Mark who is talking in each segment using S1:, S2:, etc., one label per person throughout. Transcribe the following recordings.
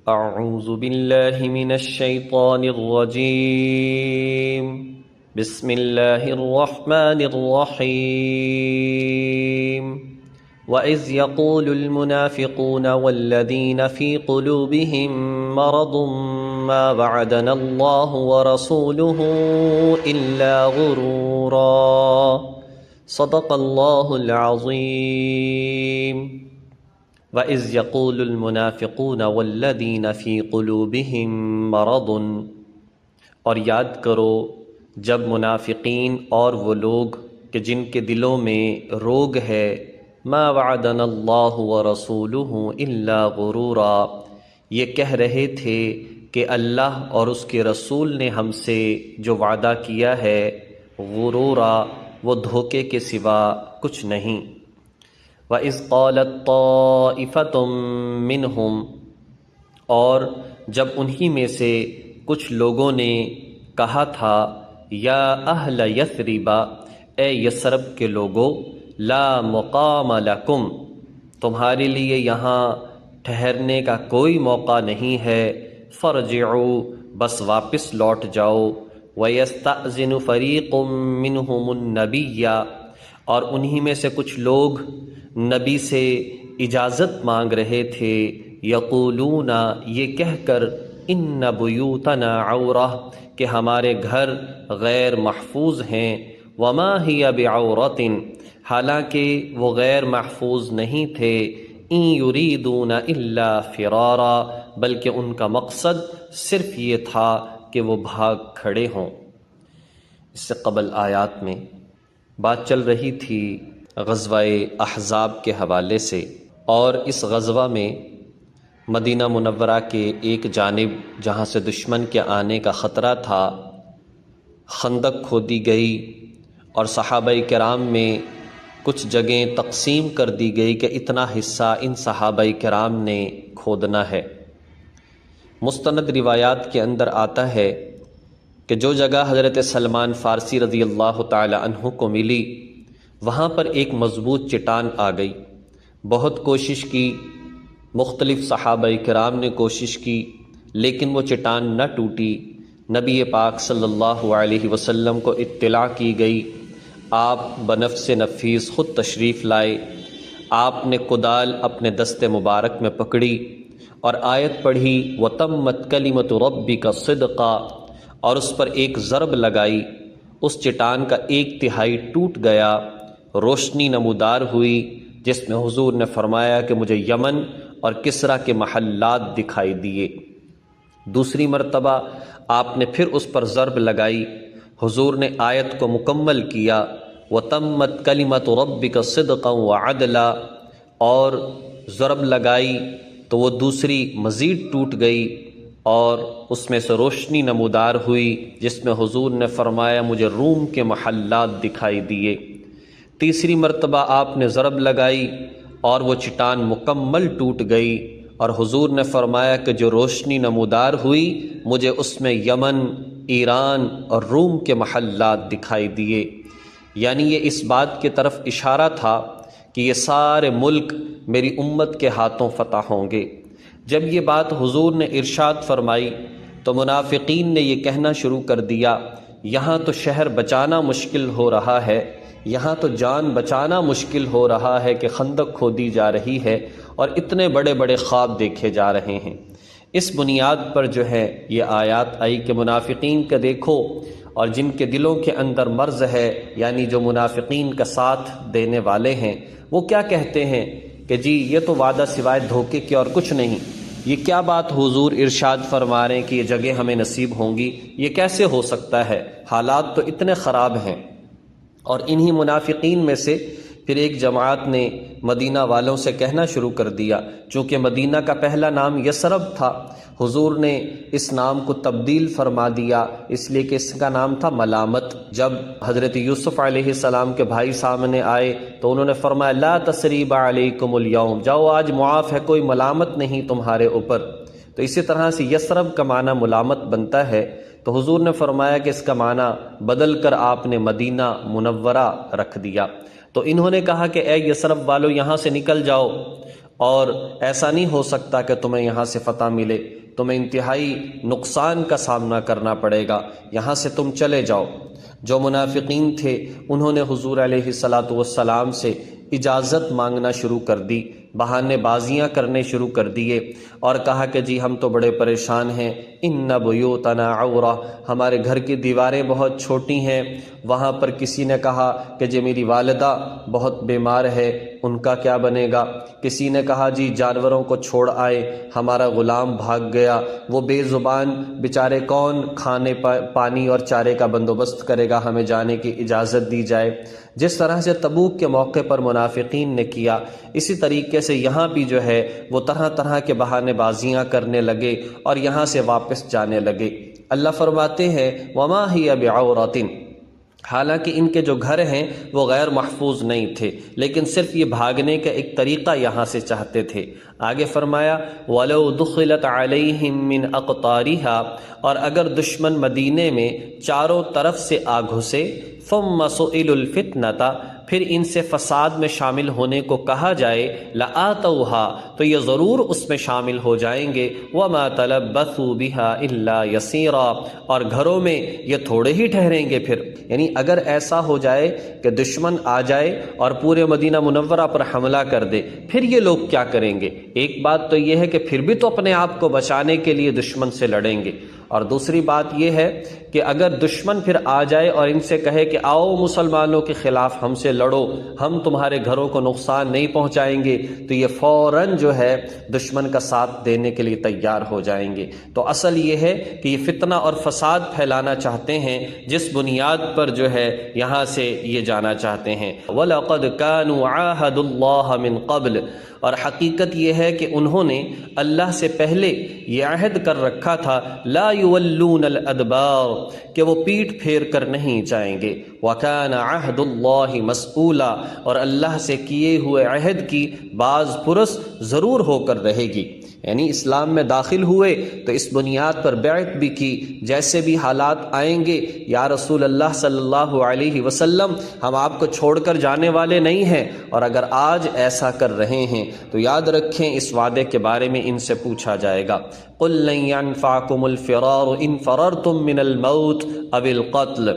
S1: أعوذ بالله من الشيطان الرجيم. بسم الله الرحمن الرحيم. وإذ يقول المنافقون والذين في قلوبهم مرض ما وعدنا الله ورسوله إلا غرورا. صدق الله العظيم. وَإِذْ يَقُولُ الْمُنَافِقُونَ وَالَّذِينَ فِي قُلُوبِهِم مَّرَضٌ، اور یاد کرو جب منافقین اور وہ لوگ کہ جن کے دلوں میں روگ ہے، مَا وَعَدَنَا اللَّهُ وَرَسُولُهُ إِلَّا غُرُورًا، یہ کہہ رہے تھے کہ اللہ اور اس کے رسول نے ہم سے جو وعدہ کیا ہے غرورا، وہ دھوکے کے سوا کچھ نہیں۔ وَإِذْ قَالَتْ طَائِفَةٌ مِّنْهُمْ، اور جب انہی میں سے کچھ لوگوں نے کہا تھا، یا اہل یثرب، اے یثرب کے لوگو، لا مقام لکم، تمہارے لیے یہاں ٹھہرنے کا کوئی موقع نہیں ہے، فرجعوا، بس واپس لوٹ جاؤ، وَيَسْتَأْذِنُ فَرِيقٌ مِّنْهُمُ النَّبِيَّ، اور انہی میں سے کچھ لوگ نبی سے اجازت مانگ رہے تھے، یقولون، یہ کہہ کر، ان بیوتنا عورہ، کہ ہمارے گھر غیر محفوظ ہیں، وما ہی بعورۃ، حالانکہ وہ غیر محفوظ نہیں تھے، ان یریدون الا فرارا، بلکہ ان کا مقصد صرف یہ تھا کہ وہ بھاگ کھڑے ہوں۔ اس سے قبل آیات میں بات چل رہی تھی غزوہ احزاب کے حوالے سے، اور اس غزوہ میں مدینہ منورہ کے ایک جانب جہاں سے دشمن کے آنے کا خطرہ تھا، خندق کھودی گئی، اور صحابہ کرام میں کچھ جگہیں تقسیم کر دی گئی کہ اتنا حصہ ان صحابہ کرام نے کھودنا ہے۔ مستند روایات کے اندر آتا ہے کہ جو جگہ حضرت سلمان فارسی رضی اللہ تعالی عنہ کو ملی، وہاں پر ایک مضبوط چٹان آ گئی۔ بہت کوشش کی، مختلف صحابہ کرام نے کوشش کی، لیکن وہ چٹان نہ ٹوٹی۔ نبی پاک صلی اللہ علیہ وسلم کو اطلاع کی گئی، آپ بنفس نفیس خود تشریف لائے، آپ نے کدال اپنے دست مبارک میں پکڑی اور آیت پڑھی، وَتَمَّتْ كَلِمَةُ رَبِّكَ صِدْقًا، اور اس پر ایک ضرب لگائی، اس چٹان کا 1/3 ٹوٹ گیا، روشنی نمودار ہوئی، جس میں حضور نے فرمایا کہ مجھے یمن اور کسریٰ کے محلات دکھائی دیے۔ دوسری مرتبہ آپ نے پھر اس پر ضرب لگائی، حضور نے آیت کو مکمل کیا، وَتَمَّتْ كَلِمَةُ رَبِّكَ صِدْقًا وَعَدْلًا، اور ضرب لگائی تو وہ دوسری مزید ٹوٹ گئی، اور اس میں سے روشنی نمودار ہوئی، جس میں حضور نے فرمایا مجھے روم کے محلات دکھائی دیے۔ تیسری مرتبہ آپ نے ضرب لگائی اور وہ چٹان مکمل ٹوٹ گئی، اور حضور نے فرمایا کہ جو روشنی نمودار ہوئی، مجھے اس میں یمن، ایران اور روم کے محلات دکھائی دیے۔ یعنی یہ اس بات کی طرف اشارہ تھا کہ یہ سارے ملک میری امت کے ہاتھوں فتح ہوں گے۔ جب یہ بات حضور نے ارشاد فرمائی تو منافقین نے یہ کہنا شروع کر دیا، یہاں تو شہر بچانا مشکل ہو رہا ہے، یہاں تو جان بچانا مشکل ہو رہا ہے کہ خندق کھودی جا رہی ہے اور اتنے بڑے بڑے خواب دیکھے جا رہے ہیں۔ اس بنیاد پر جو ہے یہ آیات آئی کہ منافقین کا دیکھو، اور جن کے دلوں کے اندر مرض ہے، یعنی جو منافقین کا ساتھ دینے والے ہیں، وہ کیا کہتے ہیں کہ جی یہ تو وعدہ سوائے دھوکے کے اور کچھ نہیں، یہ کیا بات حضور ارشاد فرما رہے ہیں کہ یہ جگہ ہمیں نصیب ہوں گی، یہ کیسے ہو سکتا ہے، حالات تو اتنے خراب ہیں۔ اور انہی منافقین میں سے پھر ایک جماعت نے مدینہ والوں سے کہنا شروع کر دیا، چونکہ مدینہ کا پہلا نام یثرب تھا، حضور نے اس نام کو تبدیل فرما دیا، اس لیے کہ اس کا نام تھا ملامت۔ جب حضرت یوسف علیہ السلام کے بھائی سامنے آئے تو انہوں نے فرمایا، لا تثریب علیکم اليوم، جاؤ آج معاف ہے، کوئی ملامت نہیں تمہارے اوپر۔ تو اسی طرح سے یثرب کا معنی ملامت بنتا ہے، تو حضور نے فرمایا کہ اس کا معنی بدل کر آپ نے مدینہ منورہ رکھ دیا۔ تو انہوں نے کہا کہ اے یثرب والو، یہاں سے نکل جاؤ، اور ایسا نہیں ہو سکتا کہ تمہیں یہاں سے فتح ملے، تمہیں انتہائی نقصان کا سامنا کرنا پڑے گا، یہاں سے تم چلے جاؤ۔ جو منافقین تھے انہوں نے حضور علیہ السلام سے اجازت مانگنا شروع کر دی، بہانے بازیاں کرنے شروع کر دیے اور کہا کہ جی ہم تو بڑے پریشان ہیں، ان بیوتنا عورہ، ہمارے گھر کی دیواریں بہت چھوٹی ہیں۔ وہاں پر کسی نے کہا کہ جی میری والدہ بہت بیمار ہے، ان کا کیا بنے گا؟ کسی نے کہا جی جانوروں کو چھوڑ آئے، ہمارا غلام بھاگ گیا، وہ بے زبان بیچارے کون کھانے پانی اور چارے کا بندوبست کرے گا، ہمیں جانے کی اجازت دی جائے۔ جس طرح سے تبوک کے موقع پر منافقین نے کیا، اسی طریقے سے یہاں بھی جو ہے وہ طرح طرح کے بہانے بازیاں کرنے لگے اور یہاں سے واپس جانے لگے۔ اللہ فرماتے ہیں وما ہی بعورۃ، حالانکہ ان کے جو گھر ہیں وہ غیر محفوظ نہیں تھے، لیکن صرف یہ بھاگنے کا ایک طریقہ یہاں سے چاہتے تھے۔ آگے فرمایا وَلَوْ دُخِلَتْ عَلَيْهِمْ مِنْ أَقْطَارِهَا، اور اگر دشمن مدینے میں چاروں طرف سے آ گھسے، ثُمَّ سُئِلُوا الْفِتْنَةَ، پھر ان سے فساد میں شامل ہونے کو کہا جائے، لَآتَوْهَا، تو یہ ضرور اس میں شامل ہو جائیں گے، وَمَا تَلَبَّثُوا بِهَا إِلَّا يَسِيرًا، اور گھروں میں یہ تھوڑے ہی ٹھہریں گے۔ پھر یعنی اگر ایسا ہو جائے کہ دشمن آ جائے اور پورے مدینہ منورہ پر حملہ کر دے، پھر یہ لوگ کیا کریں گے؟ ایک بات تو یہ ہے کہ پھر بھی تو اپنے آپ کو بچانے کے لیے دشمن سے لڑیں گے، اور دوسری بات یہ ہے کہ اگر دشمن پھر آ جائے اور ان سے کہے کہ آؤ مسلمانوں کے خلاف ہم سے لڑو، ہم تمہارے گھروں کو نقصان نہیں پہنچائیں گے، تو یہ فوراً جو ہے دشمن کا ساتھ دینے کے لیے تیار ہو جائیں گے۔ تو اصل یہ ہے کہ یہ فتنہ اور فساد پھیلانا چاہتے ہیں، جس بنیاد پر جو ہے یہاں سے یہ جانا چاہتے ہیں۔ وَلَقَدْ كَانُوا عَاهَدُوا اللَّهَ مِنْ قَبْلِ، اور حقیقت یہ ہے کہ انہوں نے اللہ سے پہلے یہ عہد کر رکھا تھا، لا یولون الادبار، کہ وہ پیٹ پھیر کر نہیں جائیں گے، وکان عہد اللہ مسئولا، اور اللہ سے کیے ہوئے عہد کی باز پرس ضرور ہو کر رہے گی۔ یعنی اسلام میں داخل ہوئے تو اس بنیاد پر بیعت بھی کی، جیسے بھی حالات آئیں گے یا رسول اللہ صلی اللہ علیہ وسلم ہم آپ کو چھوڑ کر جانے والے نہیں ہیں، اور اگر آج ایسا کر رہے ہیں تو یاد رکھیں اس وعدے کے بارے میں ان سے پوچھا جائے گا۔ قُل لَن يَنفَعَكُمُ الْفِرَارُ إِن فَرَرْتُم مِّنَ الْمَوْتِ أَوِ الْقَتْلِ،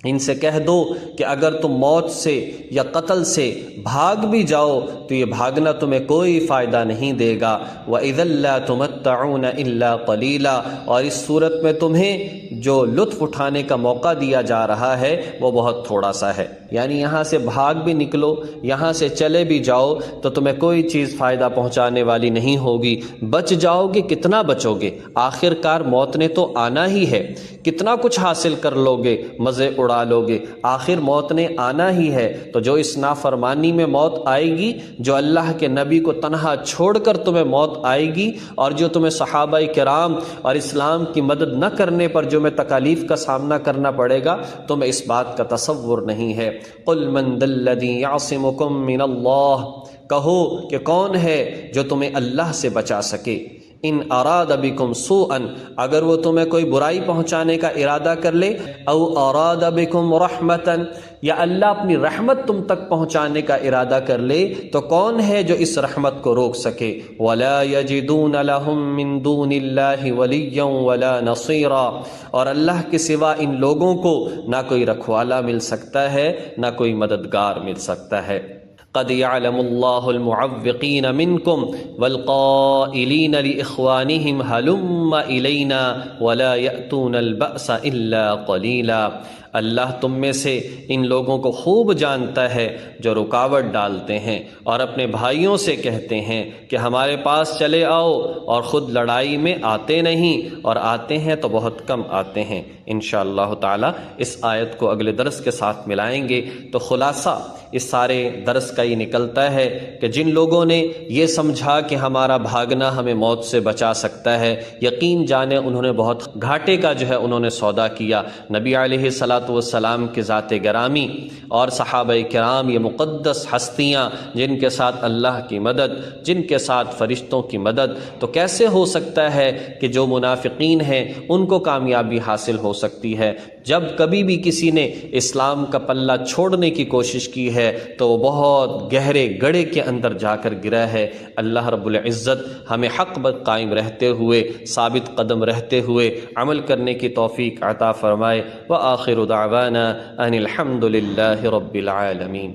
S1: ان سے کہہ دو کہ اگر تم موت سے یا قتل سے بھاگ بھی جاؤ تو یہ بھاگنا تمہیں کوئی فائدہ نہیں دے گا، وَإِذًا لَّا تُمَتَّعُونَ إِلَّا قَلِيلًا، اور اس صورت میں تمہیں جو لطف اٹھانے کا موقع دیا جا رہا ہے وہ بہت تھوڑا سا ہے۔ یعنی یہاں سے بھاگ بھی نکلو، یہاں سے چلے بھی جاؤ تو تمہیں کوئی چیز فائدہ پہنچانے والی نہیں ہوگی۔ بچ جاؤ گے، کتنا بچو گے؟ آخر کار موت نے تو آنا ہی ہے، کتنا کچھ حاصل کر لو گے، مزے اڑا لو گے، آخر موت نے آنا ہی ہے۔ تو جو اس نافرمانی میں موت آئے گی، جو اللہ کے نبی کو تنہا چھوڑ کر تمہیں موت آئے گی، اور جو تمہیں صحابہ کرام اور اسلام کی مدد نہ کرنے پر جو میں تکالیف کا سامنا کرنا پڑے گا، تمہیں اس بات کا تصور نہیں ہے۔ قُلْ مَنْ ذَا الَّذِي يَعْصِمُكُم مِّنَ اللَّهِ، کہو کہ کون ہے جو تمہیں اللہ سے بچا سکے۔ ان اراد بکم سوءا، اگر وہ تمہیں کوئی برائی پہنچانے کا ارادہ کر لے، او اراد بکم رحمتا، یا اللہ اپنی رحمت تم تک پہنچانے کا ارادہ کر لے تو کون ہے جو اس رحمت کو روک سکے؟ ولا یجدون لهم من دون اللہ ولیا ولا نصیرا، اور اللہ کے سوا ان لوگوں کو نہ کوئی رکھوالا مل سکتا ہے، نہ کوئی مددگار مل سکتا ہے۔ قد يعلم الله المعوقين منكم والقائلين لإخوانهم هلم إلينا ولا يأتون البأس إلا قليلا، اللہ تم میں سے ان لوگوں کو خوب جانتا ہے جو رکاوٹ ڈالتے ہیں اور اپنے بھائیوں سے کہتے ہیں کہ ہمارے پاس چلے آؤ، اور خود لڑائی میں آتے نہیں، اور آتے ہیں تو بہت کم آتے ہیں۔ انشاءاللہ تعالی اس آیت کو اگلے درس کے ساتھ ملائیں گے۔ تو خلاصہ اس سارے درس کا یہ نکلتا ہے کہ جن لوگوں نے یہ سمجھا کہ ہمارا بھاگنا ہمیں موت سے بچا سکتا ہے، یقین جانے انہوں نے بہت گھاٹے کا جو ہے انہوں نے سودا کیا۔ نبی علیہ السلام کی ذات گرامی اور صحابہ کرام، یہ مقدس ہستیاں جن کے ساتھ اللہ کی مدد، جن کے ساتھ فرشتوں کی مدد، تو کیسے ہو سکتا ہے کہ جو منافقین ہیں ان کو کامیابی حاصل ہو سکتی ہے؟ جب کبھی بھی کسی نے اسلام کا پلہ چھوڑنے کی کوشش کی ہے ہے تو وہ بہت گہرے گڑھے کے اندر جا کر گرا ہے۔ اللہ رب العزت ہمیں حق پر قائم رہتے ہوئے، ثابت قدم رہتے ہوئے عمل کرنے کی توفیق عطا فرمائے۔ وآخر دعوانا ان الحمد للہ رب العالمین۔